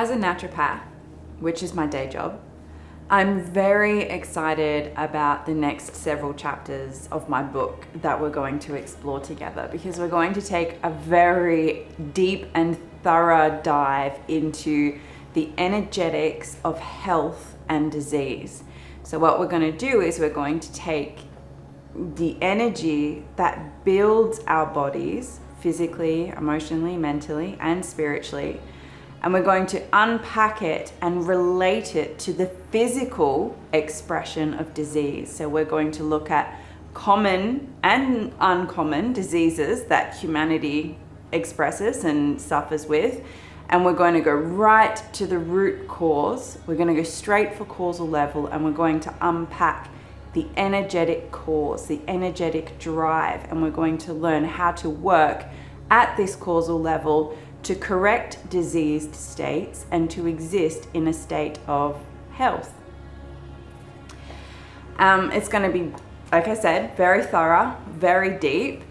As a naturopath, which is my day job, I'm very excited about the next several chapters of my book that we're going to explore together, because we're going to take a very deep and thorough dive into the energetics of health and disease. So what we're going to do is we're going to take the energy that builds our bodies physically, emotionally, mentally, and spiritually, and we're going to unpack it and relate it to the physical expression of disease. So we're going to look at common and uncommon diseases that humanity expresses and suffers with. And we're going to go right to the root cause. We're going to go straight for causal level, and we're going to unpack the energetic cause, the energetic drive. And we're going to learn how to work at this causal level to correct diseased states and to exist in a state of health. It's going to be, like I said, very thorough, very deep.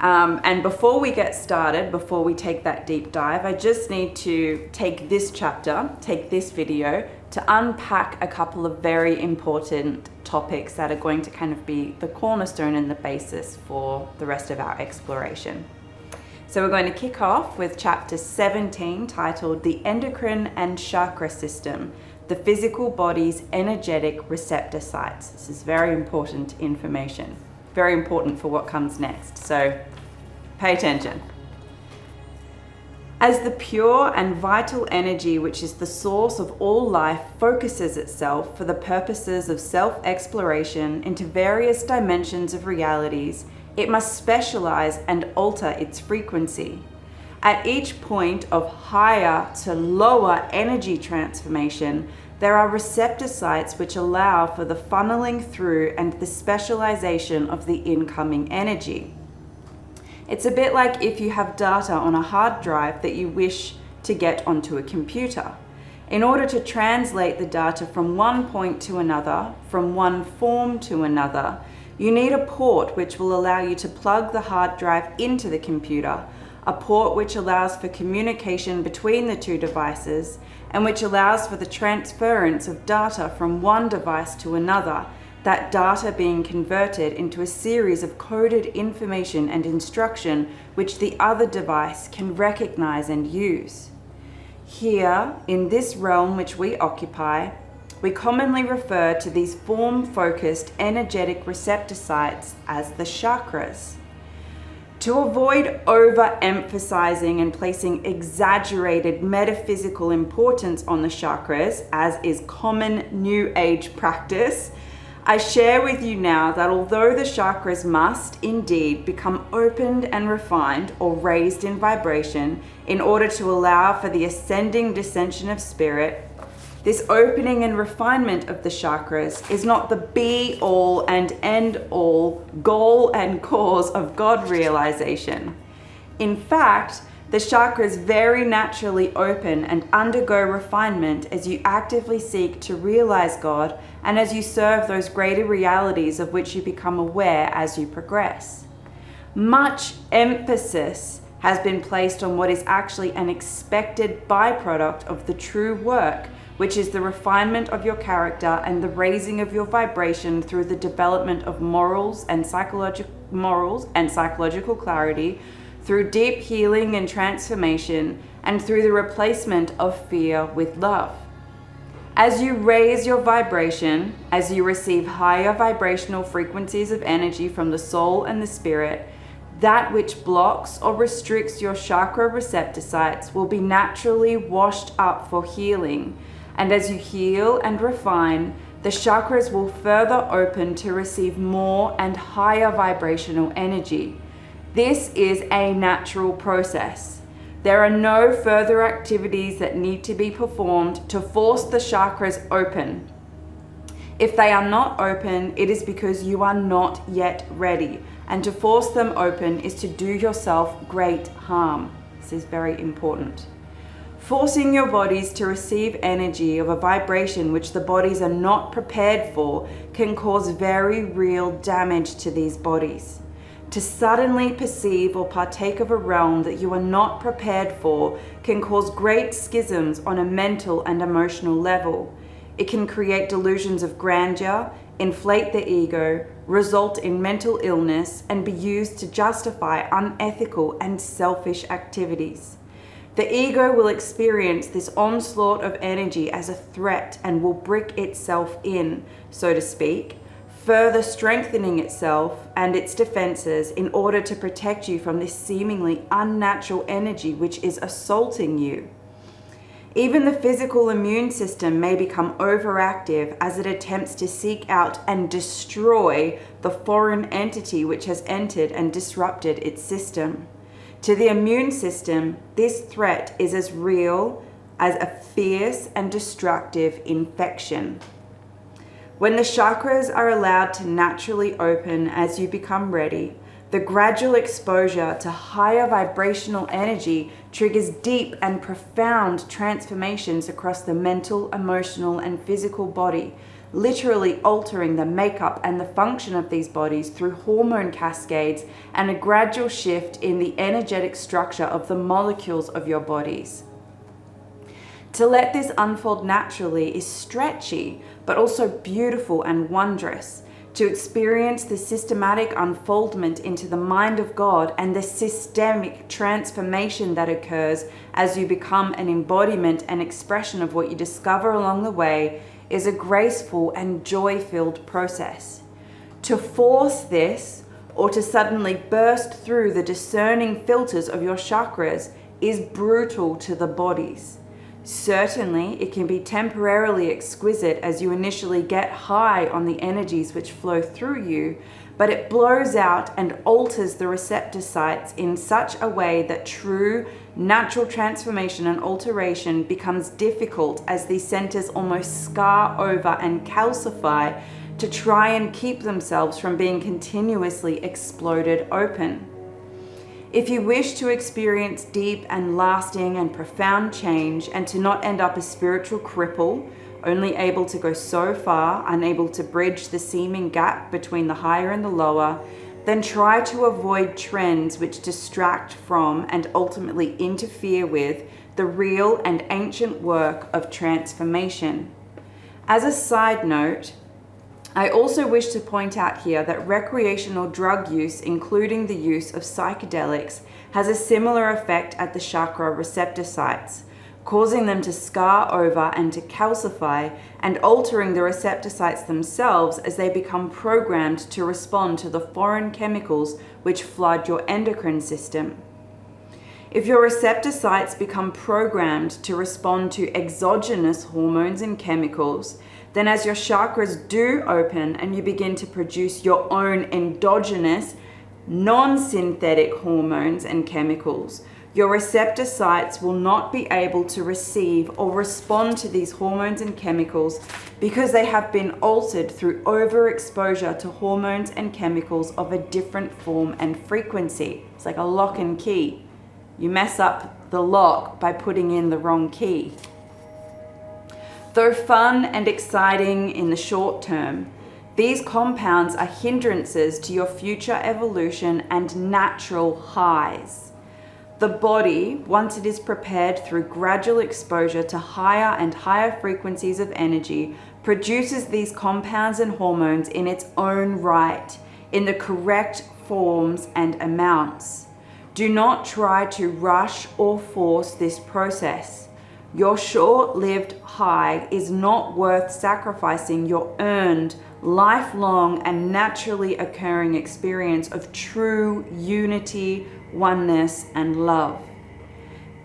And before we get started, before we take that deep dive, I just need to take this chapter, take this video to unpack a couple of very important topics that are going to kind of be the cornerstone and the basis for the rest of our exploration. So we're going to kick off with chapter 17, titled The Endocrine and Chakra System, the physical body's energetic receptor sites. This is very important information, very important for what comes next. So pay attention. As the pure and vital energy, which is the source of all life, focuses itself for the purposes of self-exploration into various dimensions of realities, it must specialize and alter its frequency. At each point of higher to lower energy transformation, there are receptor sites which allow for the funneling through and the specialization of the incoming energy. It's a bit like if you have data on a hard drive that you wish to get onto a computer. In order to translate the data from one point to another, from one form to another, you need a port which will allow you to plug the hard drive into the computer, a port which allows for communication between the two devices, and which allows for the transference of data from one device to another, that data being converted into a series of coded information and instruction which the other device can recognize and use. Here, in this realm which we occupy, we commonly refer to these form-focused energetic receptor sites as the chakras. To avoid overemphasizing and placing exaggerated metaphysical importance on the chakras, as is common New Age practice, I share with you now that although the chakras must indeed become opened and refined or raised in vibration in order to allow for the ascending descension of spirit, this opening and refinement of the chakras is not the be-all and end-all goal and cause of God realization. In fact, the chakras very naturally open and undergo refinement as you actively seek to realize God and as you serve those greater realities of which you become aware as you progress. Much emphasis has been placed on what is actually an expected byproduct of the true work, which is the refinement of your character and the raising of your vibration through the development of morals and psychological clarity, through deep healing and transformation, and through the replacement of fear with love. As you raise your vibration, as you receive higher vibrational frequencies of energy from the soul and the spirit, that which blocks or restricts your chakra receptor sites will be naturally washed up for healing. And as you heal and refine, the chakras will further open to receive more and higher vibrational energy. This is a natural process. There are no further activities that need to be performed to force the chakras open. If they are not open, it is because you are not yet ready. And to force them open is to do yourself great harm. This is very important. Forcing your bodies to receive energy of a vibration which the bodies are not prepared for can cause very real damage to these bodies. To suddenly perceive or partake of a realm that you are not prepared for can cause great schisms on a mental and emotional level. It can create delusions of grandeur, inflate the ego, result in mental illness, and be used to justify unethical and selfish activities. The ego will experience this onslaught of energy as a threat and will brick itself in, so to speak, further strengthening itself and its defenses in order to protect you from this seemingly unnatural energy which is assaulting you. Even the physical immune system may become overactive as it attempts to seek out and destroy the foreign entity which has entered and disrupted its system. To the immune system, this threat is as real as a fierce and destructive infection. When the chakras are allowed to naturally open as you become ready, the gradual exposure to higher vibrational energy triggers deep and profound transformations across the mental, emotional, and physical body, literally altering the makeup and the function of these bodies through hormone cascades and a gradual shift in the energetic structure of the molecules of your bodies. To let this unfold naturally is stretchy, but also beautiful and wondrous. To experience the systematic unfoldment into the mind of God and the systemic transformation that occurs as you become an embodiment and expression of what you discover along the way is a graceful and joy-filled process. To force this, or to suddenly burst through the discerning filters of your chakras, is brutal to the bodies. Certainly, it can be temporarily exquisite as you initially get high on the energies which flow through you, but it blows out and alters the receptor sites in such a way that true natural transformation and alteration becomes difficult as these centers almost scar over and calcify to try and keep themselves from being continuously exploded open. If you wish to experience deep and lasting and profound change and to not end up a spiritual cripple, only able to go so far, unable to bridge the seeming gap between the higher and the lower, then try to avoid trends which distract from and ultimately interfere with the real and ancient work of transformation. As a side note, I also wish to point out here that recreational drug use, including the use of psychedelics, has a similar effect at the chakra receptor sites, causing them to scar over and to calcify and altering the receptor sites themselves as they become programmed to respond to the foreign chemicals which flood your endocrine system. If your receptor sites become programmed to respond to exogenous hormones and chemicals, then as your chakras do open and you begin to produce your own endogenous, non-synthetic hormones and chemicals, your receptor sites will not be able to receive or respond to these hormones and chemicals because they have been altered through overexposure to hormones and chemicals of a different form and frequency. It's like a lock and key. You mess up the lock by putting in the wrong key. Though fun and exciting in the short term, these compounds are hindrances to your future evolution and natural highs. The body, once it is prepared through gradual exposure to higher and higher frequencies of energy, produces these compounds and hormones in its own right, in the correct forms and amounts. Do not try to rush or force this process. Your short-lived high is not worth sacrificing your earned, lifelong, and naturally occurring experience of true unity, oneness, and love.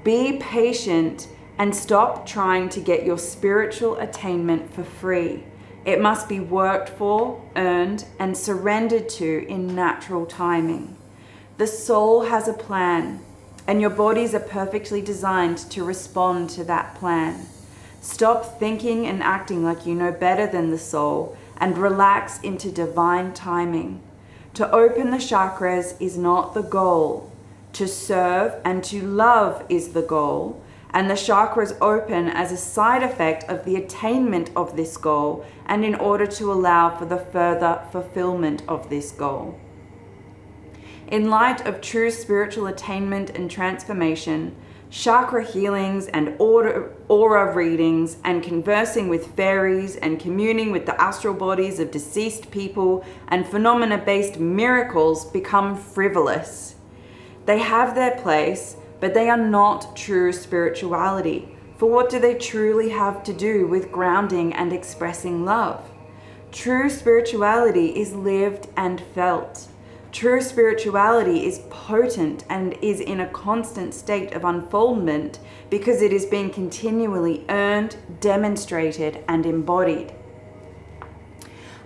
Be patient and stop trying to get your spiritual attainment for free. It must be worked for, earned, and surrendered to in natural timing. The soul has a plan, and your bodies are perfectly designed to respond to that plan. Stop thinking and acting like you know better than the soul and relax into divine timing. To open the chakras is not the goal. To serve and to love is the goal, and the chakras open as a side effect of the attainment of this goal and in order to allow for the further fulfillment of this goal. In light of true spiritual attainment and transformation, chakra healings and aura readings and conversing with fairies and communing with the astral bodies of deceased people and phenomena-based miracles become frivolous. They have their place, but they are not true spirituality. For what do they truly have to do with grounding and expressing love? True spirituality is lived and felt. True spirituality is potent and is in a constant state of unfoldment because it is being continually earned, demonstrated, and embodied.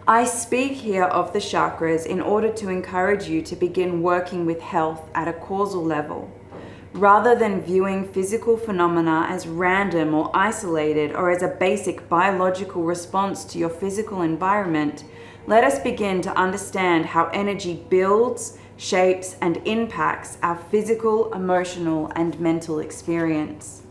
I speak here of the chakras in order to encourage you to begin working with health at a causal level. Rather than viewing physical phenomena as random or isolated or as a basic biological response to your physical environment, let us begin to understand how energy builds, shapes, and impacts our physical, emotional, and mental experience.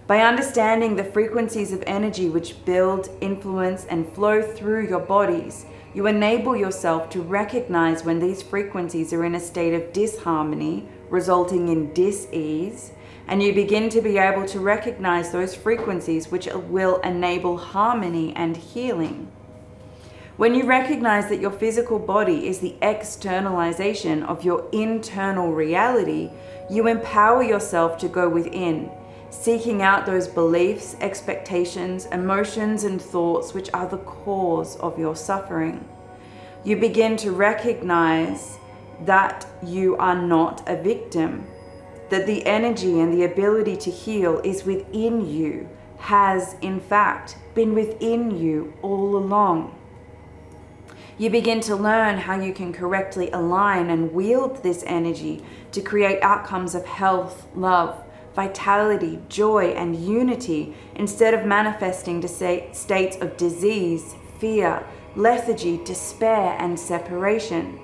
By understanding the frequencies of energy which build, influence, and flow through your bodies, you enable yourself to recognize when these frequencies are in a state of disharmony, resulting in dis-ease, and you begin to be able to recognize those frequencies which will enable harmony and healing. When you recognize that your physical body is the externalization of your internal reality, you empower yourself to go within, seeking out those beliefs, expectations, emotions, and thoughts which are the cause of your suffering. You begin to recognize that you are not a victim, that the energy and the ability to heal is within you, has in fact been within you all along. You begin to learn how you can correctly align and wield this energy to create outcomes of health, love, vitality, joy, and unity instead of manifesting to states of disease, fear, lethargy, despair, and separation.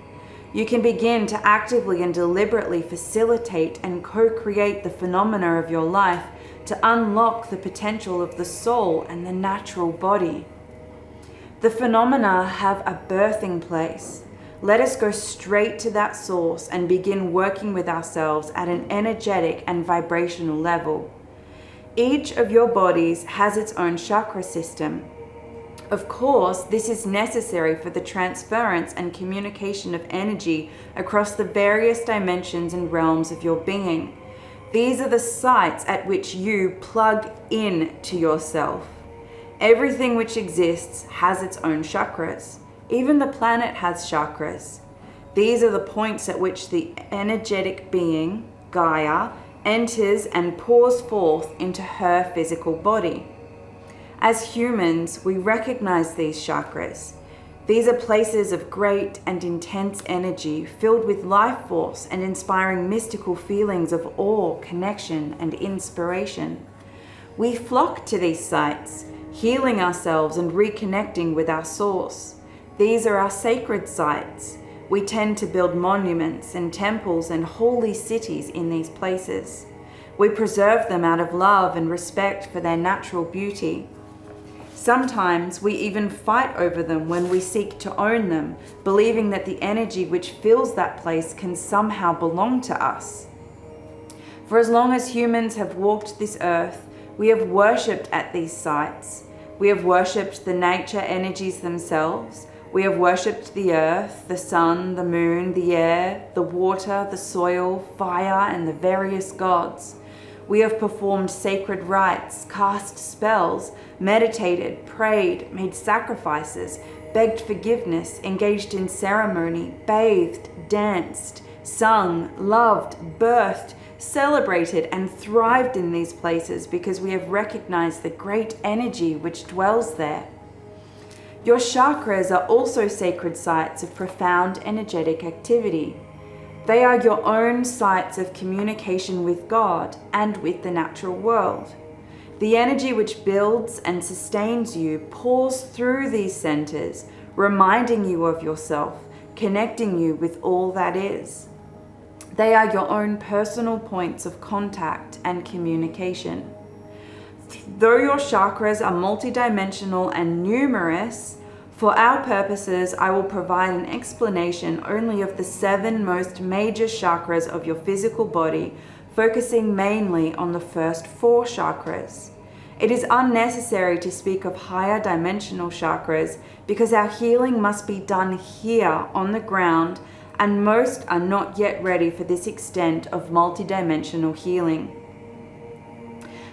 You can begin to actively and deliberately facilitate and co-create the phenomena of your life to unlock the potential of the soul and the natural body. The phenomena have a birthing place. Let us go straight to that source and begin working with ourselves at an energetic and vibrational level. Each of your bodies has its own chakra system. Of course, this is necessary for the transference and communication of energy across the various dimensions and realms of your being. These are the sites at which you plug in to yourself. Everything which exists has its own chakras. Even the planet has chakras. These are the points at which the energetic being, Gaia, enters and pours forth into her physical body. As humans, we recognize these chakras. These are places of great and intense energy filled with life force and inspiring mystical feelings of awe, connection, and inspiration. We flock to these sites, healing ourselves and reconnecting with our source. These are our sacred sites. We tend to build monuments and temples and holy cities in these places. We preserve them out of love and respect for their natural beauty. Sometimes we even fight over them when we seek to own them, believing that the energy which fills that place can somehow belong to us. For as long as humans have walked this earth, we have worshipped at these sites. We have worshipped the nature energies themselves. We have worshipped the earth, the sun, the moon, the air, the water, the soil, fire, and the various gods. We have performed sacred rites, cast spells, meditated, prayed, made sacrifices, begged forgiveness, engaged in ceremony, bathed, danced, sung, loved, birthed, celebrated, and thrived in these places because we have recognized the great energy which dwells there. Your chakras are also sacred sites of profound energetic activity. They are your own sites of communication with God and with the natural world. The energy which builds and sustains you pours through these centers, reminding you of yourself, connecting you with all that is. They are your own personal points of contact and communication. Though your chakras are multidimensional and numerous, For our purposes, I will provide an explanation only of the 7 most major chakras of your physical body, focusing mainly on the first 4 chakras. It is unnecessary to speak of higher dimensional chakras because our healing must be done here on the ground, and most are not yet ready for this extent of multidimensional healing.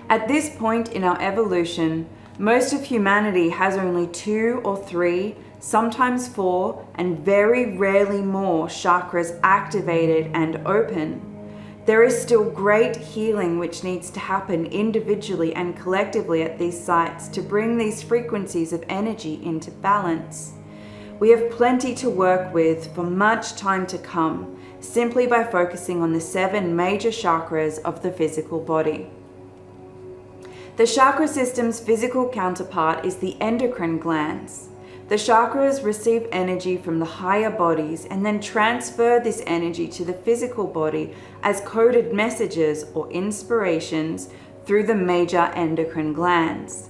At this point in our evolution, most of humanity has only 2 or 3, sometimes 4, and very rarely more chakras activated and open. There is still great healing which needs to happen individually and collectively at these sites to bring these frequencies of energy into balance. We have plenty to work with for much time to come, simply by focusing on the 7 major chakras of the physical body. The chakra system's physical counterpart is the endocrine glands. The chakras receive energy from the higher bodies and then transfer this energy to the physical body as coded messages or inspirations through the major endocrine glands.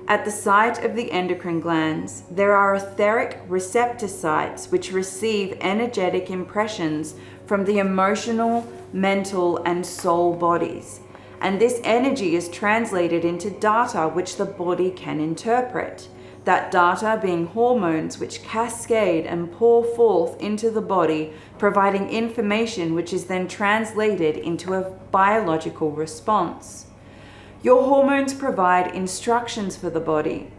At the site of the endocrine glands, there are etheric receptor sites which receive energetic impressions from the emotional, mental, and soul bodies. And this energy is translated into data which the body can interpret. That data being hormones which cascade and pour forth into the body, providing information which is then translated into a biological response. Your hormones provide instructions for the body.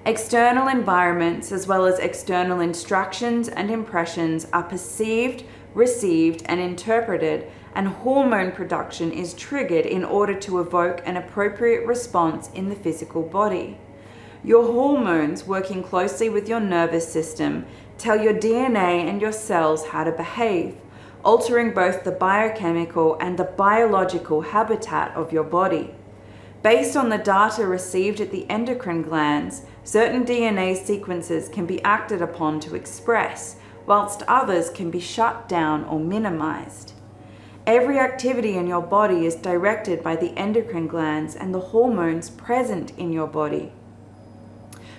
External environments as well as external instructions and impressions are perceived, received, and interpreted, and hormone production is triggered in order to evoke an appropriate response in the physical body. Your hormones, working closely with your nervous system, tell your DNA and your cells how to behave, altering both the biochemical and the biological habitat of your body. Based on the data received at the endocrine glands, certain DNA sequences can be acted upon to express, whilst others can be shut down or minimized. Every activity in your body is directed by the endocrine glands and the hormones present in your body.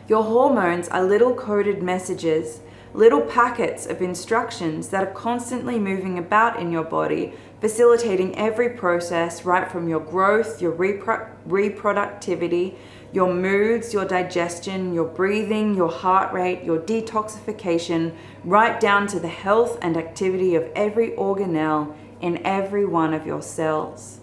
Your hormones are little coded messages, little packets of instructions that are constantly moving about in your body, facilitating every process right from your growth, your reproductivity, your moods, your digestion, your breathing, your heart rate, your detoxification, right down to the health and activity of every organelle in every one of your cells.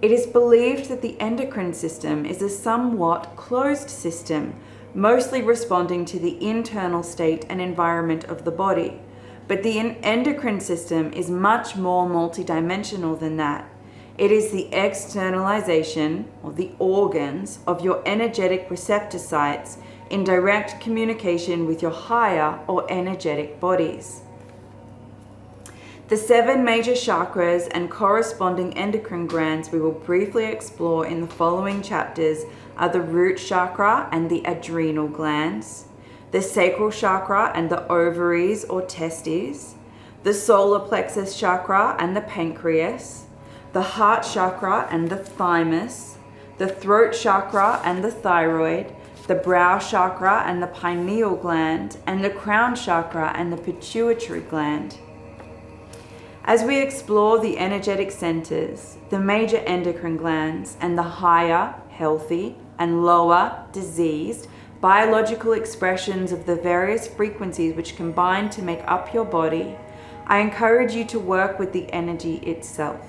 It is believed that the endocrine system is a somewhat closed system, mostly responding to the internal state and environment of the body. But the endocrine system is much more multidimensional than that. It is the externalization, or the organs, of your energetic receptor sites in direct communication with your higher or energetic bodies. The 7 major chakras and corresponding endocrine glands we will briefly explore in the following chapters are the root chakra and the adrenal glands, the sacral chakra and the ovaries or testes, the solar plexus chakra and the pancreas, the heart chakra and the thymus, the throat chakra and the thyroid, the brow chakra and the pineal gland, and the crown chakra and the pituitary gland. As we explore the energetic centers, the major endocrine glands, and the higher, healthy, and lower, diseased, biological expressions of the various frequencies which combine to make up your body, I encourage you to work with the energy itself.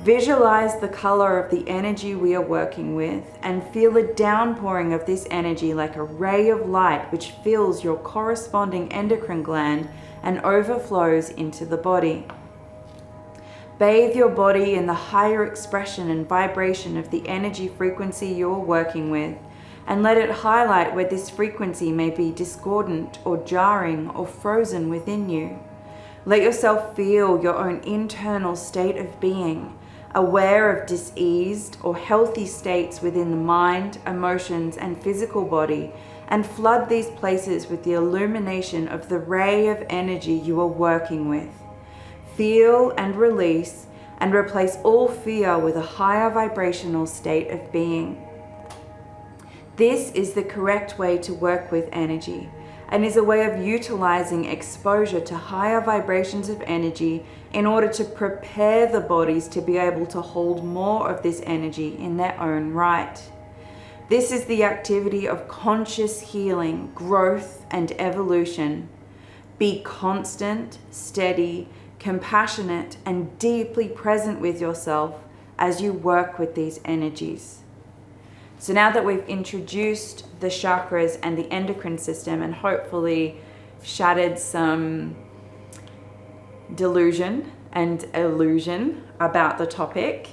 Visualize the color of the energy we are working with and feel a downpouring of this energy like a ray of light which fills your corresponding endocrine gland and overflows into the body. Bathe your body in the higher expression and vibration of the energy frequency you are working with, and let it highlight where this frequency may be discordant or jarring or frozen within you. Let yourself feel your own internal state of being, aware of diseased or healthy states within the mind, emotions, and physical body, and flood these places with the illumination of the ray of energy you are working with. Feel and release, and replace all fear with a higher vibrational state of being. This is the correct way to work with energy and is a way of utilizing exposure to higher vibrations of energy in order to prepare the bodies to be able to hold more of this energy in their own right. This is the activity of conscious healing, growth, and evolution. Be constant, steady, compassionate, and deeply present with yourself as you work with these energies. So now that we've introduced the chakras and the endocrine system and hopefully shattered some delusion and illusion about the topic,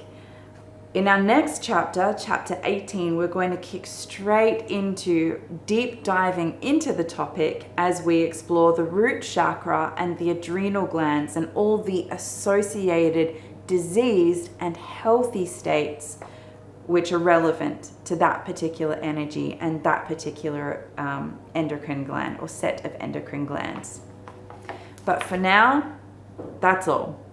in our next chapter, chapter 18, we're going to kick straight into deep diving into the topic as we explore the root chakra and the adrenal glands and all the associated diseased and healthy states which are relevant to that particular energy and that particular endocrine gland or set of endocrine glands. But for now, that's all.